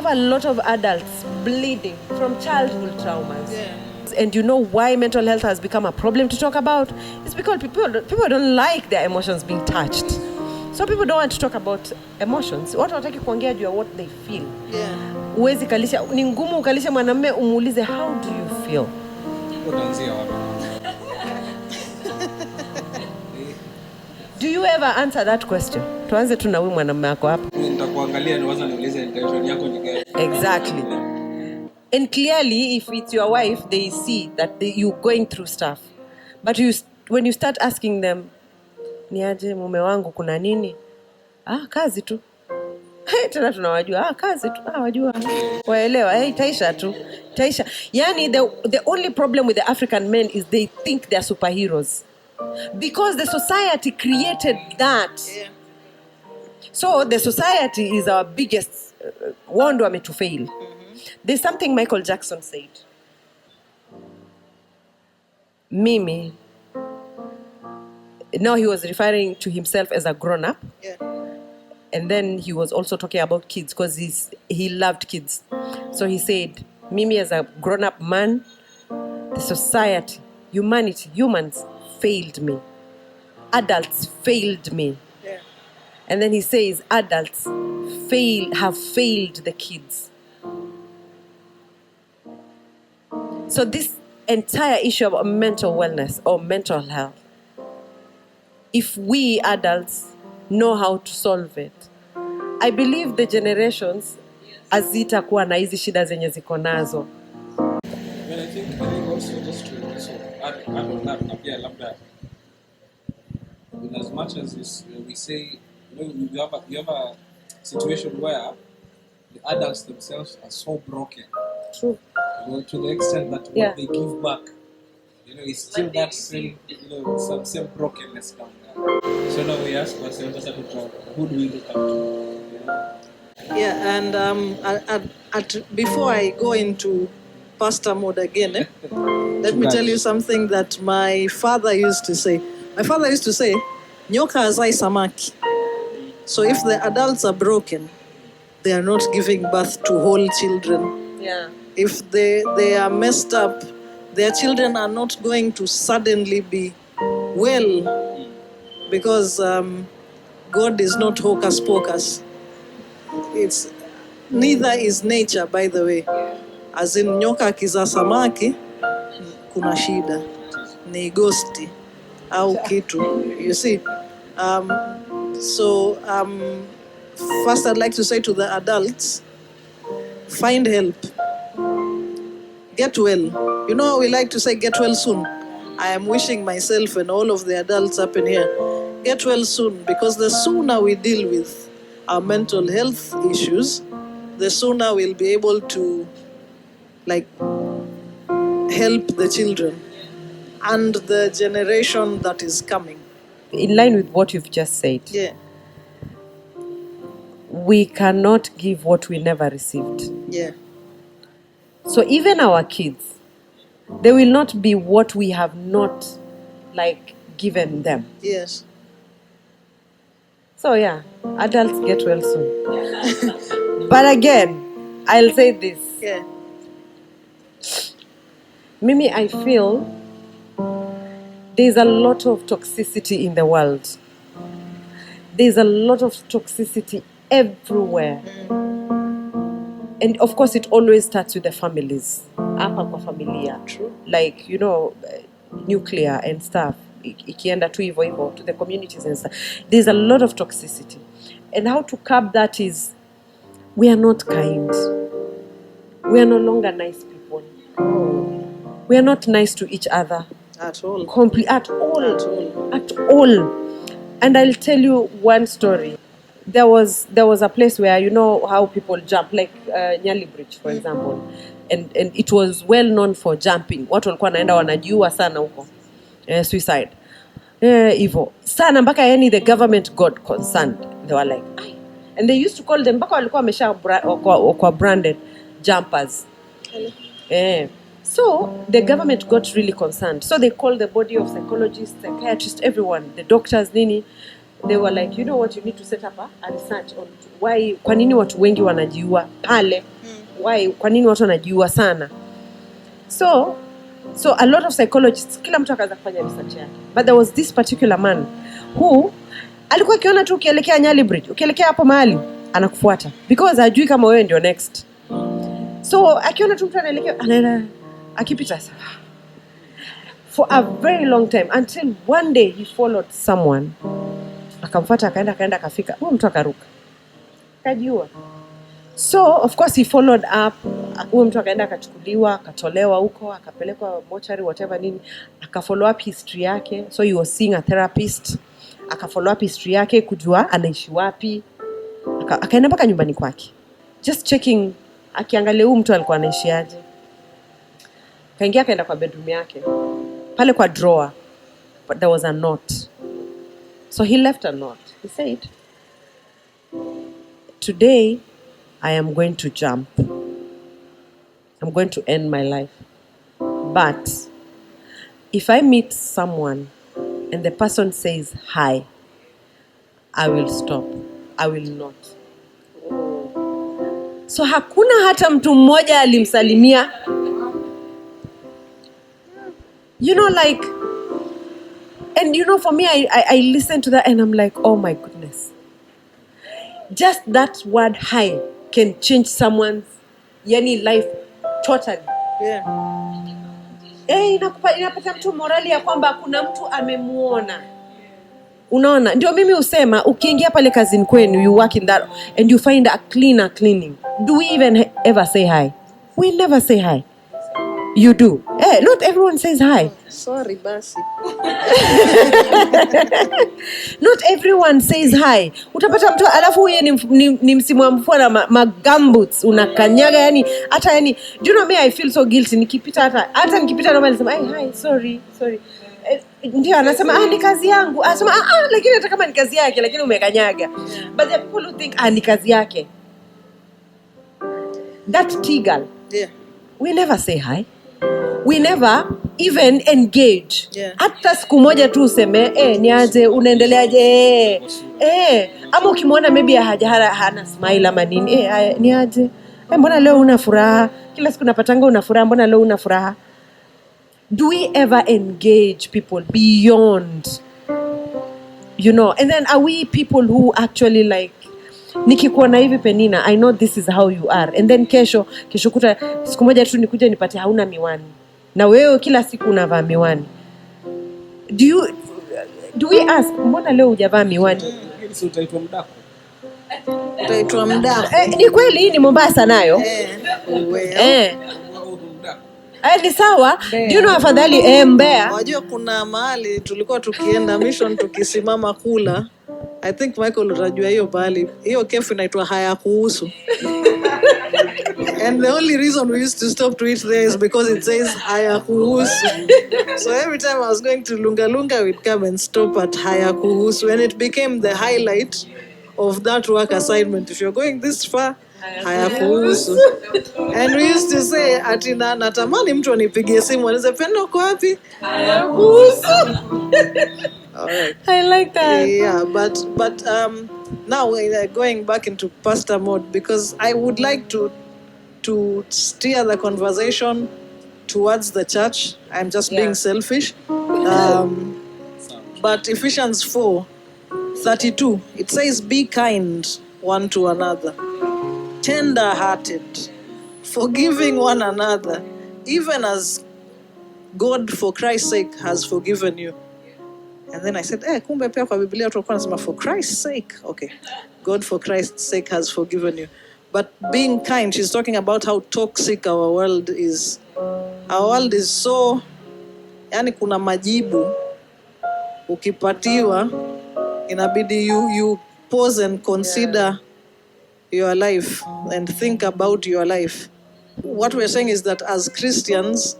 have a lot of adults bleeding from childhood traumas. Yeah. And you know why mental health has become a problem to talk about? It's because people don't like their emotions being touched. So people don't want to talk about emotions. Watu wataki kuongea juu ya what they feel. Yeah. Uwezi kalisha, ni ngumu ukalisha mwanamume umuulize how do you feel? Utaanzia wapi? Do you ever answer that question? Tuanze tu na wewe mwanamume wako hapa. Nitakuangalia niwaza niulize intention yako ni gani. Exactly. And clearly, if it's your wife, they see that you're going through stuff. But when you start asking them, niaje mume wangu kuna nini? Kazi tu. Tena tunawajua, kazi tu. Wajua. Waelewa, itaisha tu. Itaisha. Yani, the only problem with the African men is they think they're superheroes. Because the society created that. Yeah. So the society is our biggest wonder to fail. There's something Michael Jackson said. Mimi. Now he was referring to himself as a grown-up. Yeah. And then he was also talking about kids because he loved kids. So he said, Mimi as a grown-up man, the society, humanity, humans failed me. Adults failed me. Yeah. And then he says, adults have failed the kids. So this entire issue of mental wellness or mental health, if we adults know how to solve it, I believe the generations hazitakuwa na hizi shida zenye ziko nazo. I think also just to add on that, napia labda, in as much as we say, you have a situation where the adults themselves are so broken. True. To the extent that what they give back, is still that same, some same brokenness down there. So now we ask ourselves, who do we look up to? Yeah, and before I go into pastor mode again, let me tell you something that my father used to say. My father used to say, nyoka hazai samaki. So if the adults are broken, they are not giving birth to whole children. Yeah. If they are messed up, their children are not going to suddenly be well, because God is not hocus pocus. It's neither is nature, by the way. As in nyoka akiza samaki, kuna shida, ni ghosti au kitu. You see, first I'd like to say to the adults, find help. Get well. You know, we like to say get well soon. I am wishing myself and all of the adults up in here, get well soon, because the sooner we deal with our mental health issues, the sooner we'll be able to help the children and the generation that is coming. In line with what you've just said. Yeah. We cannot give what we never received. Yeah. So even our kids, they will not be what we have not given them. Yes. So yeah, adults get well soon. But again, I'll say this. Yeah. Mimi, I feel there's a lot of toxicity in the world. There's a lot of toxicity everywhere. And of course, it always starts with the families. Hapa kwa familia. True. Nuclear and stuff. Ikienda tu hivyo hivyo to the communities and stuff. There's a lot of toxicity. And how to curb that is, we are not kind. We are no longer nice people. We are not nice to each other. At all. At all. And I'll tell you one story. There was a place where, you know how people jump, like Nyali Bridge, for example. And it was well known for jumping. Watu walikuwa naenda wanajiua sana huko. Suicide. Hivyo. Sana mpaka yani the government got concerned. They were like, ay. And they used to call them, mpaka walikuwa wamesha kwa branded jumpers. So the government got really concerned. So they called the body of psychologists, psychiatrists, everyone, the doctors, nini. they were like, you know what, you need to set up a research on why, kwa nini watu wengi wanajiua pale, why, kwa nini watu wanajiua sana. So a lot of psychologists, kila mtu akaanza kufanya research yake. But there was this particular man who alikuwa akiona tu ukielekea Nyali Bridge, ukielekea hapo mahali anakufuata because hajui kama wewe ndio next. So akiona tu mtu anaelekea, anaenda akipita for a very long time until one day he followed someone, akamfuata, akaenda akafika, huyo mtu akaruka, akajiua. So of course he followed up, huyo mtu akaenda akachukuliwa, akatolewa huko, akapelekwa mortuary whatever nini, akafollow up history yake. So he was seeing a therapist, akafollow up history yake kujua anaishi wapi, akaenda mpaka nyumbani kwake, just checking, akiangalia huyu mtu alikuwa anaishi aje. Kaingia, akaenda kwa bedroom yake, pale kwa drawer, but there was a note. So he left a note. He said, today I am going to jump. I'm going to end my life. But if I meet someone and the person says hi, I will stop. I will not. So hakuna hata mtu mmoja alimsalimia. You know, like, and you know, for me, I listen to that and I'm like, oh my goodness. Just that word hi can change someone's life totally. Yeah. Inapata mtu morali ya kwamba kuna mtu amemuona. Unaona, ndio mimi usema, ukiingia pale kazini kwenu, you work in that and you find a cleaner cleaning. Do we even ever say hi? We never say hi. You do. Not everyone says hi. Sorry, basi. Not everyone says hi. Utapata mtu alafu yeye ni msimu wa mvua na magumboots unakanyaga, hata do you know me, I feel so guilty nikipita, hata nikipita naomba nisema hi, sorry. Ndio anasema ni kazi yangu. Anasema lakini hata kama ni kazi yake lakini umekanyaga. But the people who think ni kazi yake. That T-girl. Yeah. We never say hi. We never even engage. Yeah. Hata siku moja tu useme niaje, unaendeleaje? Ama ukimwona maybe hana smile ama nini, niaje? Mbona leo una furaha? Kila siku napatanga una furaha, mbona leo una furaha? Do we ever engage people beyond, and then are we people who actually like, nikikuona hivi Penina, I know this is how you are, and then kesho kuta siku moja tu nikuje nipate hauna miwani na wewe kila siku unavaa miwani. Do we ask, mbona leo hujavaa miwani? Si utaitwa mdako. Utaitwa mdako. Ni kweli, ni Mombasa nayo. Ni sawa. Do you know afadhali Mbeya? Unajua kuna mahali tulikuwa tukienda mission tukisimama kula. I think Michael utajua hiyo pale. Hiyo cafe inaitwa haya kuhusu. And the only reason we used to stop to eat there is because it says haya kuhusu. So every time I was going to Lunga, we'd come and stop at haya kuhusu. And it became the highlight of that work assignment. If you're going this far, haya kuhusu. And we used to say, atina natamani mtu anipigie simu, anaweza penda uko wapi? Haya kuhusu. All right. I like that. Yeah, but now we're going back into pastor mode because I would like to steer the conversation towards the church. I'm just being selfish. But Ephesians 4:32, it says, be kind one to another, tender-hearted, forgiving one another, even as God for Christ's sake has forgiven you. And then I said, kumbe pia kwa Biblia watu walikuwa wanasema for Christ's sake. Okay. God for Christ's sake has forgiven you. But being kind, she's talking about how toxic our world is. Our world is so, kuna majibu ukipatiwa inabidi you pause and consider your life and think about your life. What we're saying is that as Christians,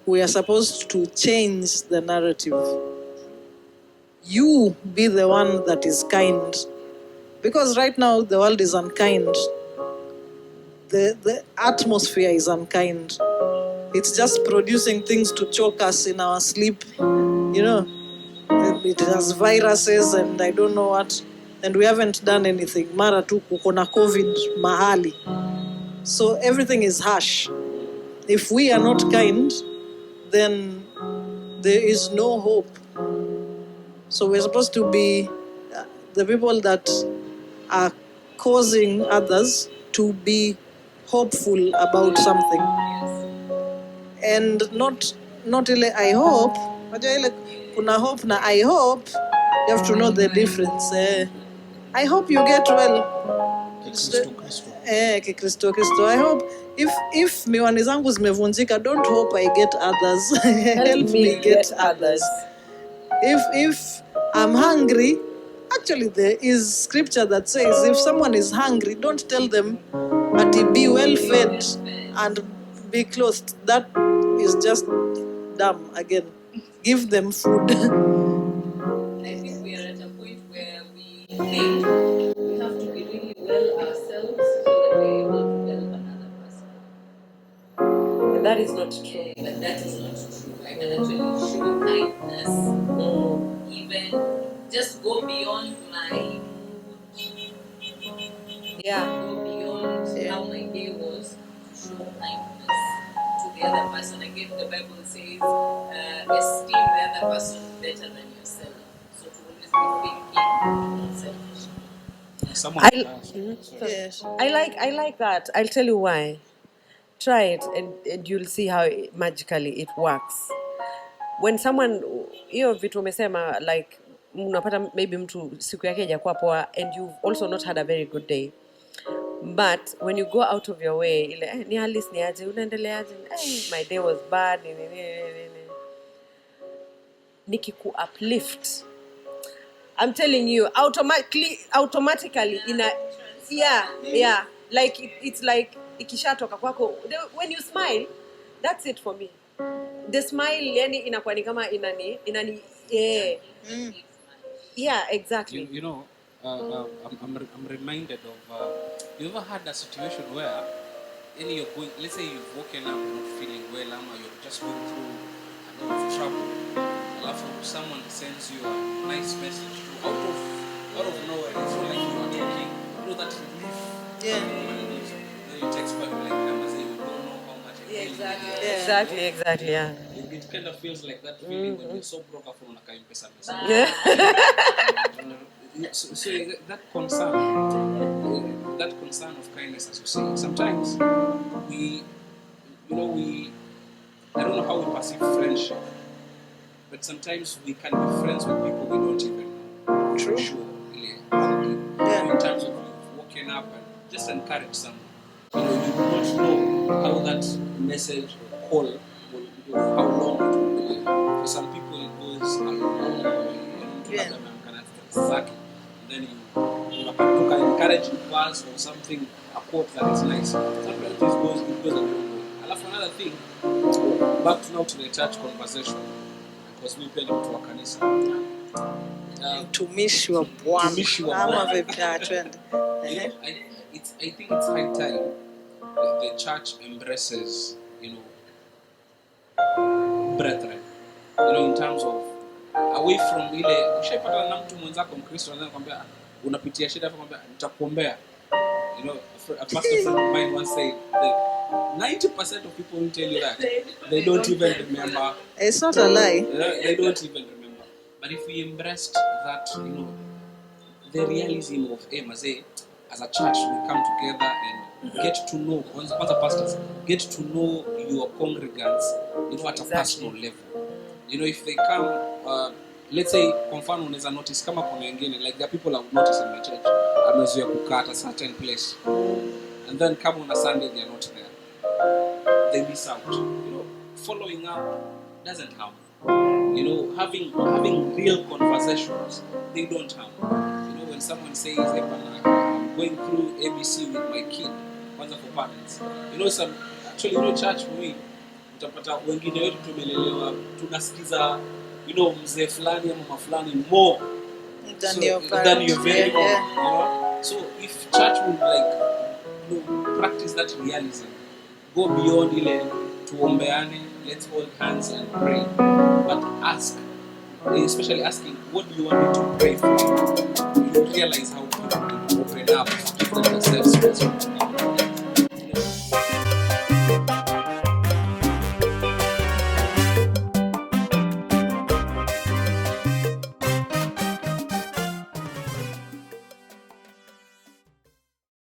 we are supposed to change the narrative. You be the one that is kind. Because right now the world is unkind. The atmosphere is unkind. It's just producing things to choke us in our sleep. it has viruses and I don't know what, and we haven't done anything. Mara tu kuko na COVID mahali. So everything is harsh. If we are not kind, then there is no hope. So we're supposed to be the people that are causing others to be hopeful about something. And not ile I hope, unajua ile kuna hope na I hope, you have to know the difference. I hope you get well. Kikristo Kristo. I hope if miwani zangu zimevunjika, don't hope I get others. Help me get others. If I'm hungry, actually there is scripture that says if someone is hungry, don't tell them, but be well fed and be clothed. That is just dumb again. Give them food. I think we are at a point where we think we have to be really well ourselves so that we're able to help another person. And that is not true. But that is not true. I can actually show kindness, even just go beyond my go beyond how my day was to show kindness to the other person. Again, the Bible says, esteem the other person better than yourself. So to always be thinking, not selfish. Yes. I like that. I'll tell you why. Try it and you'll see how magically it works. When someone, hiyo vitu umesema, like unapata maybe mtu siku yake hajakuwa poa and you've also not had a very good day, but when you go out of your way ile ni Alice ni aje unaendeleaje, my day was bad nikiku uplift, I'm telling you, automatically like it's like ikishatoka kwako, when you smile, that's it for me. The smile yani inakuwa ni kama inani exactly. You know, I'm reminded of you ever had a situation where you're going, let's say you've woken up not feeling well, or you're just going through a lot of trouble, someone sends you a nice message out of nowhere, it's not like you are talking, you know that relief. Then you text back like Amazon, you don't know how much Exactly. It kind of feels like that feeling when you're so broke up from a M-Pesa so that concern of kindness, as you say, sometimes we I don't know how we perceive friendship, but sometimes we can be friends with people we don't even know. True. In terms of walking up and just encourage someone. You don't know how that message or call how long it will be. For some people it goes a long way. And then you can encourage you pass or something, a quote that is nice. Sometimes it goes a long way. I love another thing, back now to the church conversation, because we pay them to a kanisa. Tumishi wa Bwana. I think it's high time the church embraces, brethren, in terms of away from ile ushaipata na mtu mwenzako Mkristo anaweza kwambia unapitia shida hapo, kwambia nitakuombea. A pastor friend of mine once said that 90% of people will tell you that they don't even remember. It's not a lie. They don't even remember. But if we embraced that, the realism of as a church, we come together and get to know, once pastors, get to know your congregants, at a personal level. If they come, let's say, kwa mfano unaweza notice kama kuna wengine, like the people I would notice in my church, amezoea kukaa at a certain place, and then come on a Sunday they are not there. They miss out. Following up doesn't harm. Having real conversations, they don't harm. When someone says, I'm going through ABC with my kid, kwanza for parents. Church for me, utapata wengine wetu tumelelewa, tunasikiza, mzee fulani ama mama fulani more than your than your very own. So if church would practice that realism, go beyond ile tuombeane, let's hold hands and pray, but ask especially asking, what do you want me to pray for? You realize how people can open up, give them a safe space.